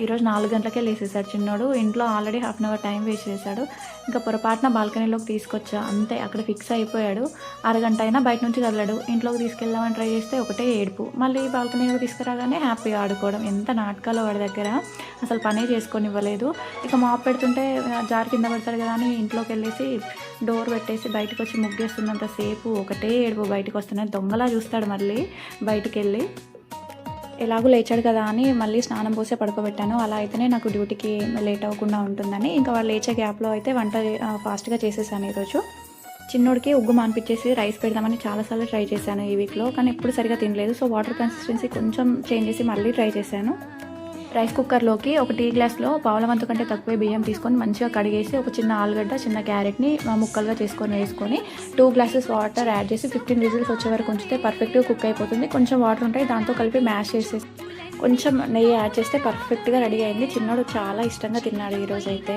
ఈరోజు 4 గంటలకే లేసేసాడు చిన్నోడు. ఇంట్లో already half an hour time waste చేశాడు. ఇంకా పొరపాటున బాల్కనీలోకి తీసుకొచ్చా అంతే. అక్కడ ఫిక్స్ అయిపోయాడు. అరగంట అయినా బయట నుంచి కదలడు. ఇంట్లోకి తీసుకెళ్దామని ట్రై చేస్తే ఒకటే ఏడుపు. మళ్ళీ బాల్కనీలోకి తీసుకురాగానే హ్యాపీగా ఆడుకోవడం. ఎంత నాటకాలో వాడి దగ్గర, అసలు పనే చేసుకోనివ్వలేదు. ఇక మాప్ పెడుతుంటే జారి కింద పడతాడు కదా అని ఇంట్లోకి వెళ్ళేసి డోర్ పెట్టేసి బయటకు వచ్చి ముగ్గేస్తున్నంత సేపు ఒకటే ఏడుపు. బయటకు వస్తున్నాయి దొంగలా చూస్తాడు. మళ్ళీ బయటికి వెళ్ళి ఎలాగో లేచాడు కదా అని మళ్ళీ స్నానం పోసే పడుకోబెట్టాను. అలా అయితేనే నాకు డ్యూటీకి లేట్ అవ్వకుండా ఉంటుందని. ఇంకా వాళ్ళు లేచే గ్యాప్లో అయితే వంట ఫాస్ట్గా చేసేసాను ఈరోజు. చిన్నోడికి ఉగ్గు మానిపించేసి రైస్ పెడదామని చాలాసార్లు ట్రై చేశాను ఈ వీక్లో, కానీ ఎప్పుడు సరిగా తినలేదు. సో వాటర్ కన్సిస్టెన్సీ కొంచెం చేంజ్ చేసి మళ్ళీ ట్రై చేశాను. రైస్ కుక్కర్లోకి ఒక టీ గ్లాస్లో పావుల వంతు కంటే తక్కువే బియ్యం తీసుకొని మంచిగా కడిగేసి ఒక చిన్న ఆలుగడ్డ, చిన్న క్యారెట్ని ముక్కలుగా చేసుకొని వేసుకొని 2 గ్లాసెస్ వాటర్ యాడ్ చేసి 15 విజిల్స్ వచ్చే వరకు ఉంచితే పర్ఫెక్ట్గా కుక్ అయిపోతుంది. కొంచెం వాటర్ ఉంటాయి, దాంతో కలిపి మ్యాష్ చేసేసి కొంచెం నెయ్యి యాడ్ చేస్తే పర్ఫెక్ట్గా రెడీ అయింది. చిన్నోడు చాలా ఇష్టంగా తిన్నాడు ఈరోజు అయితే.